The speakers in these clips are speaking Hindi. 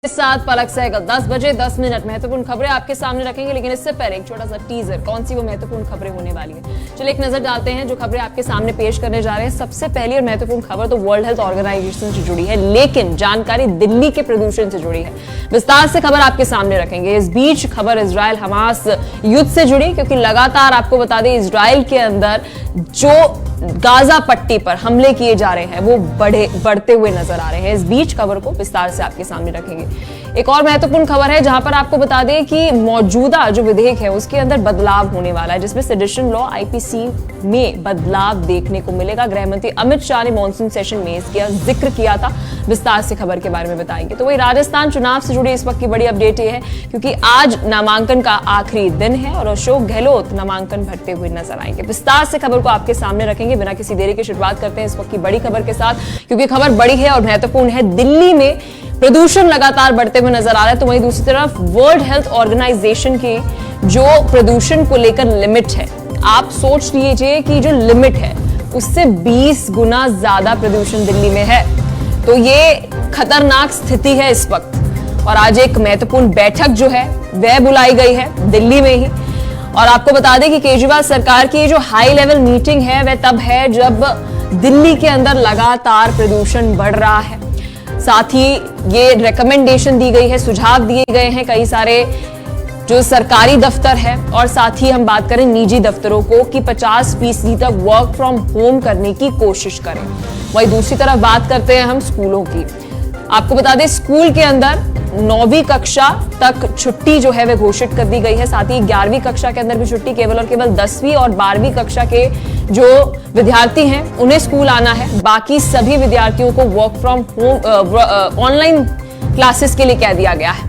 साथ पलक सहगल 10 बजे 10 मिनट महत्वपूर्ण खबरें आपके सामने रखेंगे, लेकिन इससे पहले एक छोटा सा टीजर, कौन सी वो महत्वपूर्ण खबरें होने वाली है। चलिए एक नजर डालते हैं जो खबरें आपके सामने पेश करने जा रहे हैं। सबसे पहली और महत्वपूर्ण खबर तो वर्ल्ड हेल्थ ऑर्गेनाइजेशन से जुड़ी है, लेकिन जानकारी दिल्ली के प्रदूषण से जुड़ी है। विस्तार से खबर आपके सामने रखेंगे। इस बीच खबर इजराइल हमास युद्ध से जुड़ी, क्योंकि लगातार आपको बता दें इजराइल के अंदर जो गाजा पट्टी पर हमले किए जा रहे हैं वो बढ़ते हुए नजर आ रहे हैं। इस बीच खबर को विस्तार से आपके सामने रखेंगे। एक और महत्वपूर्ण खबर है जहां पर आपको बता दें कि मौजूदा जो विधेयक है उसके अंदर बदलाव होने वाला है, जिसमें सेडिशन लॉ आईपीसी में बदलाव देखने को मिलेगा। गृह मंत्री अमित शाह ने मॉनसून सेशन में इसका जिक्र किया था। विस्तार से खबर के बारे में बताएंगे। तो वही राजस्थान चुनाव से जुड़ी इस वक्त की बड़ी अपडेट ये है, क्योंकि आज नामांकन का आखिरी दिन है और अशोक गहलोत नामांकन भरते हुए नजर आएंगे। विस्तार से खबर को आपके सामने रखेंगे। बिना किसी देरी की शुरुआत करते हैं इस वक्त की बड़ी खबर के साथ, क्योंकि खबर बड़ी है और महत्वपूर्ण है। दिल्ली में प्रदूषण लगातार बढ़ते हुए नजर आ रहा है, तो वहीं दूसरी तरफ वर्ल्ड हेल्थ ऑर्गेनाइजेशन की जो प्रदूषण को लेकर लिमिट है, आप सोच लीजिए कि जो लिमिट है उससे 20 गुना ज्यादा प्रदूषण दिल्ली में है। तो ये खतरनाक स्थिति है इस वक्त। और आज एक महत्वपूर्ण बैठक जो है वह बुलाई गई है दिल्ली में ही। और आपको बता दें कि केजरीवाल सरकार की जो हाई लेवल मीटिंग है वह तब है जब दिल्ली के अंदर लगातार प्रदूषण बढ़ रहा है। साथ ही ये रिकमेंडेशन दी गई है, सुझाव दिए गए हैं कई सारे जो सरकारी दफ्तर है और साथ ही हम बात करें निजी दफ्तरों को कि 50% तक वर्क फ्रॉम होम करने की कोशिश करें। वहीं दूसरी तरफ बात करते हैं हम स्कूलों की। आपको बता दें स्कूल के अंदर 9वीं कक्षा तक छुट्टी जो है वह घोषित कर दी गई है। साथ ही 11वीं कक्षा के अंदर भी छुट्टी, केवल और केवल 10वीं और 12वीं कक्षा के जो विद्यार्थी हैं उन्हें स्कूल आना है। बाकी सभी विद्यार्थियों को work from home online classes के लिए कह दिया गया है।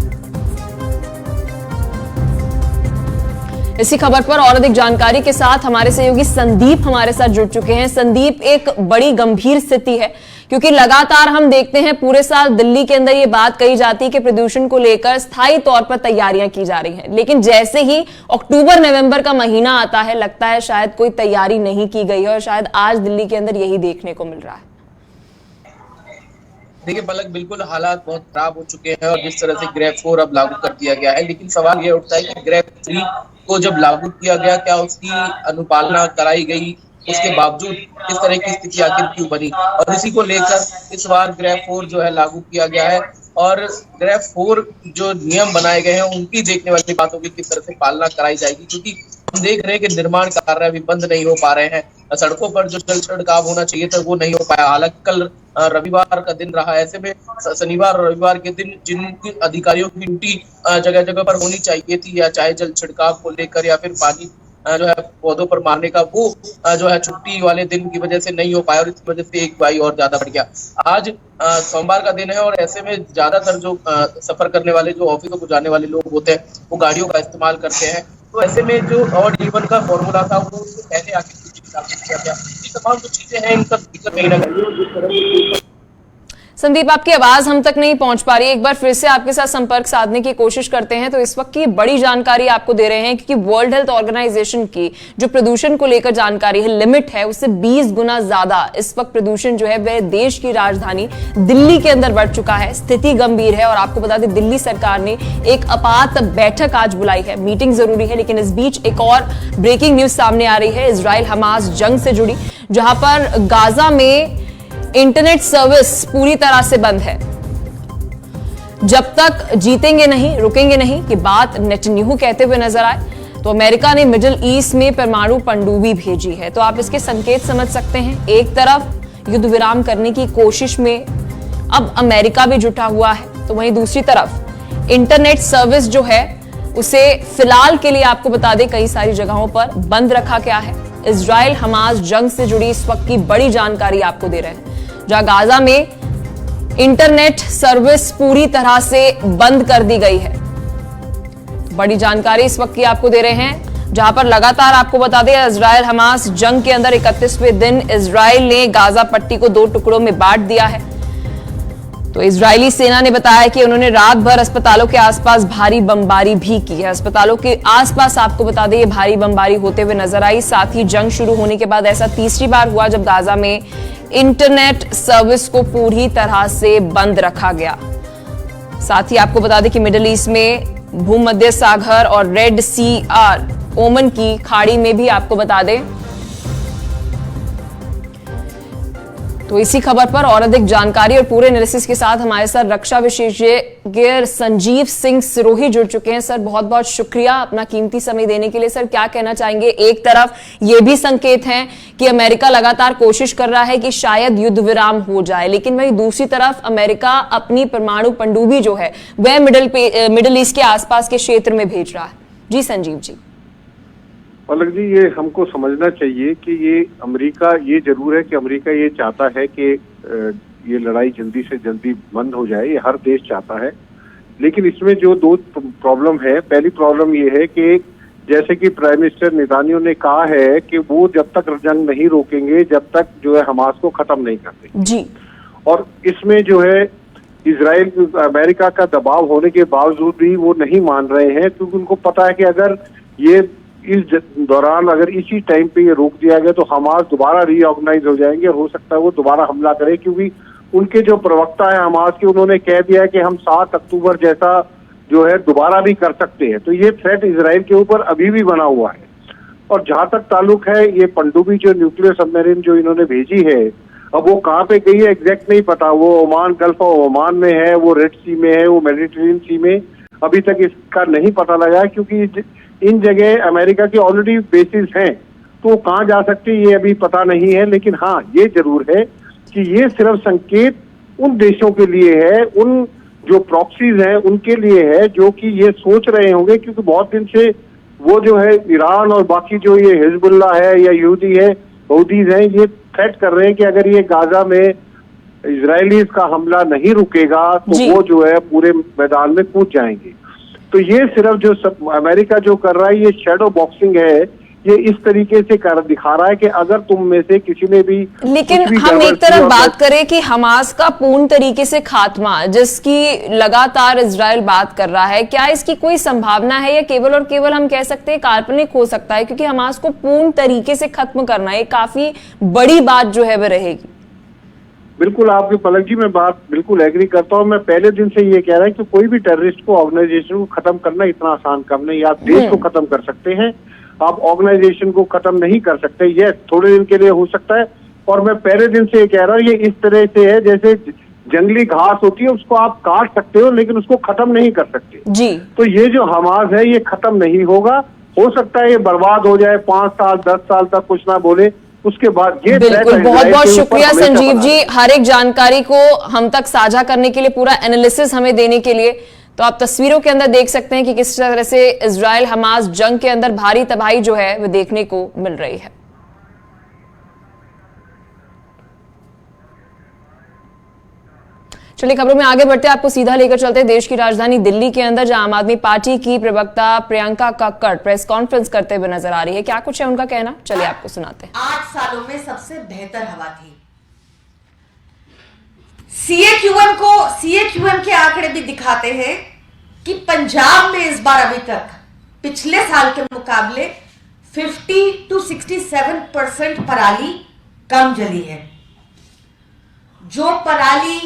इसी खबर पर और अधिक जानकारी के साथ हमारे सहयोगी संदीप हमारे साथ जुड़ चुके हैं। संदीप, एक बड़ी गंभीर स्थिति है, क्योंकि लगातार हम देखते हैं पूरे साल दिल्ली के अंदर ये बात कही जाती है कि प्रदूषण को लेकर स्थायी तौर पर तैयारियां की जा रही हैं, लेकिन जैसे ही अक्टूबर नवंबर का महीना आता है लगता है शायद कोई तैयारी नहीं की गई है और शायद आज दिल्ली के अंदर यही देखने को मिल रहा है। देखिए पलक, बिल्कुल हालात बहुत खराब हो चुके हैं और जिस तरह से ग्रेड 4 अब लागू कर दिया गया है, लेकिन सवाल यह उठता है कि ग्रेड 3 को जब लागू किया गया क्या उसकी अनुपालना कराई गई, उसके बावजूद इस तरह की स्थिति आखिर क्यों बनी। और इसी को लेकर इस बार ग्रेड 4 जो है लागू किया गया है और ग्रेड 4 जो नियम बनाए गए हैं उनकी देखने वाली बातों की किस तरह से पालना कराई जाएगी, क्योंकि हम देख रहे हैं कि निर्माण कार्य अभी बंद नहीं हो पा रहे हैं। सड़कों पर जो जल छिड़काव होना चाहिए था वो नहीं हो पाया। हालांकि कल रविवार का दिन रहा, ऐसे में शनिवार और रविवार के दिन जिन अधिकारियों की ड्यूटी जगह जगह पर होनी चाहिए थी, या चाहे जल छिड़काव को लेकर या फिर पानी जो है पौधों पर मारने का, वो जो है छुट्टी वाले दिन की वजह से नहीं हो पाया और इस वजह से एक भाई और ज्यादा बढ़ गया। आज सोमवार का दिन है और ऐसे में ज्यादातर जो सफर करने वाले, जो ऑफिसों को जाने वाले लोग होते हैं वो गाड़ियों का इस्तेमाल करते हैं। तो ऐसे में जो ऑड इवन का फॉर्मूला था वो पहले आके किया गया। ये तमाम जो चीजें हैं इन सब दिक्कत नहीं लगी। संदीप, आपकी आवाज हम तक नहीं पहुंच पा रही है, एक बार फिर से आपके साथ संपर्क साधने की कोशिश करते हैं। तो इस वक्त की बड़ी जानकारी आपको दे रहे हैं, क्योंकि वर्ल्ड हेल्थ ऑर्गेनाइजेशन की जो प्रदूषण को लेकर जानकारी है, लिमिट है, उससे 20 गुना ज्यादा इस वक्त प्रदूषण जो है वह देश की राजधानी दिल्ली के अंदर बढ़ चुका है। स्थिति गंभीर है और आपको बता दें दिल्ली सरकार ने एक आपात बैठक आज बुलाई है। मीटिंग जरूरी है, लेकिन इस बीच एक और ब्रेकिंग न्यूज सामने आ रही है इजराइल हमास जंग से जुड़ी, जहां पर गाजा में इंटरनेट सर्विस पूरी तरह से बंद है। जब तक जीतेंगे नहीं रुकेंगे नहीं की बात नेतन्याहू कहते हुए नजर आए, तो अमेरिका ने मिडिल ईस्ट में परमाणु पनडुब्बी भेजी है। तो आप इसके संकेत समझ सकते हैं। एक तरफ युद्ध विराम करने की कोशिश में अब अमेरिका भी जुटा हुआ है, तो वहीं दूसरी तरफ इंटरनेट सर्विस जो है उसे फिलहाल के लिए आपको बता दें कई सारी जगहों पर बंद रखा गया है। इजराइल हमास जंग से जुड़ी इस वक्त की बड़ी जानकारी आपको दे रहे हैं, जहां गाजा में इंटरनेट सर्विस पूरी तरह से बंद कर दी गई है। बड़ी जानकारी इस वक्त की आपको दे रहे हैं, जहां पर लगातार आपको बता दें इजराइल हमास जंग के अंदर 31वें दिन इजराइल ने गाजा पट्टी को 2 टुकड़ों में बांट दिया है। तो इजरायली सेना ने बताया कि उन्होंने रात भर अस्पतालों के आसपास भारी बमबारी भी की है। अस्पतालों के आसपास आपको बता दें ये भारी बमबारी होते हुए नजर आई। साथ ही जंग शुरू होने के बाद ऐसा तीसरी बार हुआ जब गाजा में इंटरनेट सर्विस को पूरी तरह से बंद रखा गया। साथ ही आपको बता दें कि मिडिल ईस्ट में भूमध्य सागर और रेड सी ओमन की खाड़ी में भी आपको बता दें। तो इसी खबर पर और अधिक जानकारी और पूरे एनालिसिस के साथ हमारे साथ रक्षा विशेषज्ञ संजीव सिंह सिरोही जुड़ चुके हैं। सर बहुत बहुत शुक्रिया अपना कीमती समय देने के लिए। सर क्या कहना चाहेंगे? एक तरफ ये भी संकेत हैं कि अमेरिका लगातार कोशिश कर रहा है कि शायद युद्ध विराम हो जाए, लेकिन वहीं दूसरी तरफ अमेरिका अपनी परमाणु पनडुब्बी जो है वह मिडिल ईस्ट के आसपास के क्षेत्र में भेज रहा है। जी संजीव जी। पलक जी, ये हमको समझना चाहिए कि ये अमेरिका, ये जरूर है कि अमेरिका ये चाहता है कि ये लड़ाई जल्दी से जल्दी बंद हो जाए, ये हर देश चाहता है। लेकिन इसमें जो दो प्रॉब्लम है, पहली प्रॉब्लम ये है कि जैसे कि प्राइम मिनिस्टर नेतान्याहू ने कहा है कि वो जब तक जंग नहीं रोकेंगे, जब तक जो है हमास को खत्म नहीं करते जी। और इसमें जो है इजराइल, अमेरिका का दबाव होने के बावजूद भी वो नहीं मान रहे हैं, क्योंकि उनको पता है कि अगर ये इस दौरान अगर इसी टाइम पे ये रोक दिया गया तो हमास दोबारा रीऑर्गेनाइज हो जाएंगे, हो सकता है वो दोबारा हमला करे, क्योंकि उनके जो प्रवक्ता है हमास के, उन्होंने कह दिया है कि हम 7 अक्टूबर जैसा जो है दोबारा भी कर सकते हैं। तो ये थ्रेट इजराइल के ऊपर अभी भी बना हुआ है। और जहां तक ताल्लुक है ये पनडुब्बी जो न्यूक्लियर सबमरीन जो इन्होंने भेजी है, अब वो कहाँ पे गई है एग्जैक्ट नहीं पता। वो ओमान, गल्फ ऑफ ओमान में है, वो रेड सी में है, वो मेडिटेरियन सी में, अभी तक इसका नहीं पता लगा, क्योंकि इन जगह अमेरिका की ऑलरेडी बेसिस हैं, तो कहाँ जा सकती है ये अभी पता नहीं है। लेकिन हाँ, ये जरूर है कि ये सिर्फ संकेत उन देशों के लिए है, उन जो प्रॉक्सीज हैं उनके लिए है, जो कि ये सोच रहे होंगे, क्योंकि बहुत दिन से वो जो है ईरान और बाकी जो ये हिजबुल्लाह है या यहूदी है, हूदीज हैं, ये थ्रेट कर रहे हैं कि अगर ये गाजा में इजरायलीज का हमला नहीं रुकेगा तो वो जो है पूरे मैदान में कूद जाएंगे। तो ये सिर्फ जो सब अमेरिका जो कर रहा है, ये शैडो बॉक्सिंग है, ये इस तरीके से कर दिखा रहा है कि अगर तुम में से किसी ने भी, लेकिन हम एक तरफ बात करें कि हमास का पूर्ण तरीके से खात्मा, जिसकी लगातार इजराइल बात कर रहा है, क्या इसकी कोई संभावना है या केवल और केवल हम कह सकते हैं काल्पनिक हो सकता है? क्योंकि हमास को पूर्ण तरीके से खत्म करना है, काफी बड़ी बात जो है वह रहेगी। बिल्कुल आपकी पलक जी, मैं बात बिल्कुल एग्री करता हूँ। मैं पहले दिन से ये कह रहा हूँ कि कोई भी टेररिस्ट को, ऑर्गेनाइजेशन को खत्म करना इतना आसान काम नहीं। आप देश को खत्म कर सकते हैं, आप ऑर्गेनाइजेशन को खत्म नहीं कर सकते। ये थोड़े दिन के लिए हो सकता है। और मैं पहले दिन से ये कह रहा हूँ, ये इस तरह से है जैसे जंगली घास होती है, उसको आप काट सकते हो लेकिन उसको खत्म नहीं कर सकते जी। तो ये जो हमास है ये खत्म नहीं होगा। हो सकता है ये बर्बाद हो जाए, 5 साल 10 साल तक कुछ ना बोले, उसके बाद ये बिल्कुल। बहुत बहुत शुक्रिया संजीव जी, हर एक जानकारी को हम तक साझा करने के लिए, पूरा एनालिसिस हमें देने के लिए। तो आप तस्वीरों के अंदर देख सकते हैं कि किस तरह से इजराइल हमास जंग के अंदर भारी तबाही जो है वो देखने को मिल रही है। चलिए खबरों में आगे बढ़ते हैं, आपको सीधा लेकर चलते हैं देश की राजधानी दिल्ली के अंदर, जहां आम आदमी पार्टी की प्रवक्ता प्रियंका कक्कड़ प्रेस कॉन्फ्रेंस करते हुए नजर आ रही है। क्या कुछ है उनका कहना, चलिए आपको सुनाते हैं। 8 सालों में सबसे बेहतर हवा थी। सीएक्यूएम के आंकड़े भी दिखाते हैं कि पंजाब में इस बार अभी तक पिछले साल के मुकाबले 50 to 67% पराली कम जली है। जो पराली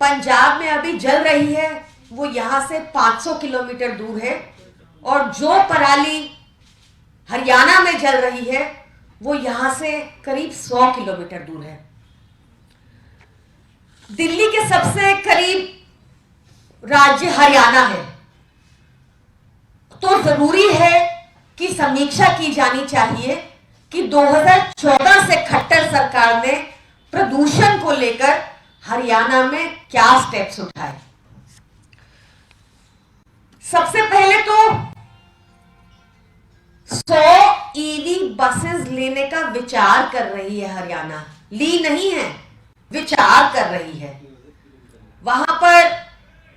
पंजाब में अभी जल रही है वो यहां से 500 किलोमीटर दूर है, और जो पराली हरियाणा में जल रही है वो यहां से करीब 100 किलोमीटर दूर है। दिल्ली के सबसे करीब राज्य हरियाणा है, तो जरूरी है कि समीक्षा की जानी चाहिए कि 2014 से खट्टर सरकार ने प्रदूषण को लेकर हरियाणा में क्या स्टेप्स उठाए। सबसे पहले तो 100 ईवी बसेस लेने का विचार कर रही है हरियाणा, ली नहीं है, विचार कर रही है। वहां पर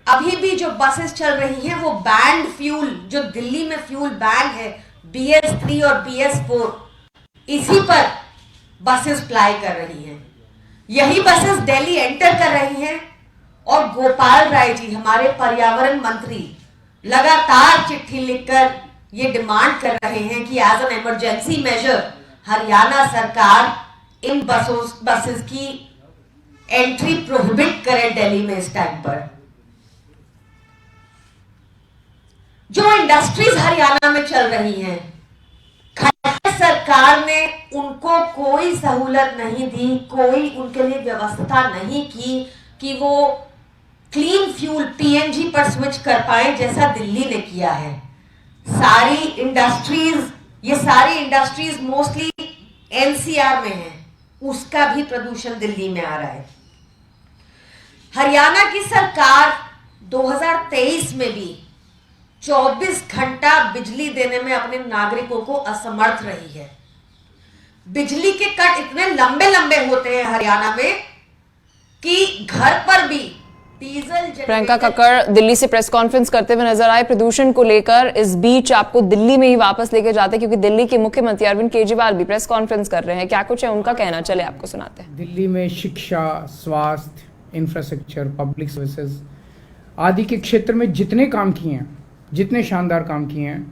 अभी भी जो बसेस चल रही हैं वो बैंड फ्यूल, जो दिल्ली में फ्यूल बैंड है BS3 और BS4, इसी पर बसेस फ्लाई कर रही हैं। यही बसेस दिल्ली एंटर कर रही हैं, और गोपाल राय जी हमारे पर्यावरण मंत्री लगातार चिट्ठी लिखकर ये डिमांड कर रहे हैं कि as an emergency measure Haryana सरकार इन बसेस की एंट्री प्रोहिबिट करे दिल्ली में इस टाइम पर। जो इंडस्ट्रीज हरियाणा में चल रही हैं, खट्टर सरकार ने उनको कोई सहूलत नहीं दी, कोई उनके लिए व्यवस्था नहीं की कि वो क्लीन फ्यूल पीएनजी पर स्विच कर पाए, जैसा दिल्ली ने किया है। ये सारी इंडस्ट्रीज मोस्टली एनसीआर में है, उसका भी प्रदूषण दिल्ली में आ रहा है। हरियाणा की सरकार 2023 में भी 24 घंटा बिजली देने में अपने नागरिकों को असमर्थ रही है। बिजली के कट इतने लंबे लंबे होते हैं हरियाणा में कि घर पर भी डीजल। प्रियंका कक्कड़ दिल्ली से प्रेस कॉन्फ्रेंस करते हुए नजर आए प्रदूषण को लेकर। इस बीच आपको दिल्ली में ही वापस लेके जाते हैं, क्योंकि दिल्ली के मुख्यमंत्री अरविंद केजरीवाल भी प्रेस कॉन्फ्रेंस कर रहे हैं। क्या कुछ है उनका कहना, चले आपको सुनाते हैं। दिल्ली में शिक्षा, स्वास्थ्य, इंफ्रास्ट्रक्चर, पब्लिक सर्विसेज आदि के क्षेत्र में जितने काम किए हैं, जितने शानदार काम किए हैं,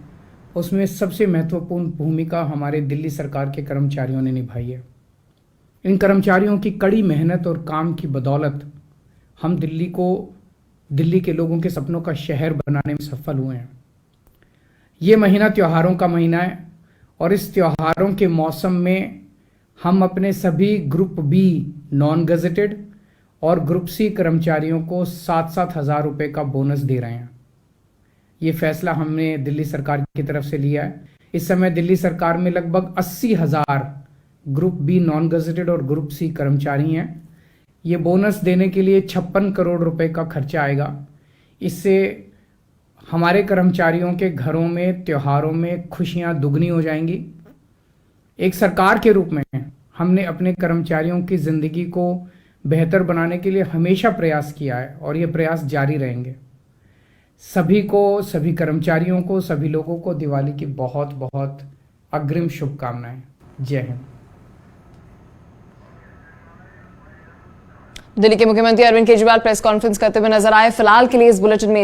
उसमें सबसे महत्वपूर्ण भूमिका हमारे दिल्ली सरकार के कर्मचारियों ने निभाई है। इन कर्मचारियों की कड़ी मेहनत और काम की बदौलत हम दिल्ली के लोगों के सपनों का शहर बनाने में सफल हुए हैं। ये महीना त्योहारों का महीना है और इस त्योहारों के मौसम में हम अपने सभी ग्रुप बी नॉन गजेटेड और ग्रुप सी कर्मचारियों को 7-7 हज़ार रुपये का बोनस दे रहे हैं। ये फैसला हमने दिल्ली सरकार की तरफ से लिया है। इस समय दिल्ली सरकार में लगभग 80,000 ग्रुप बी नॉन गजेटेड और ग्रुप सी कर्मचारी हैं। ये बोनस देने के लिए 56 करोड़ रुपए का खर्चा आएगा। इससे हमारे कर्मचारियों के घरों में त्योहारों में खुशियां दुगनी हो जाएंगी। एक सरकार के रूप में हमने अपने कर्मचारियों की जिंदगी को बेहतर बनाने के लिए हमेशा प्रयास किया है और ये प्रयास जारी रहेंगे। सभी कर्मचारियों को, सभी लोगों को दिवाली की बहुत बहुत अग्रिम शुभकामनाएं। जय हिंद। दिल्ली के मुख्यमंत्री अरविंद केजरीवाल प्रेस कॉन्फ्रेंस करते हुए नजर आए। फिलहाल के लिए इस बुलेटिन में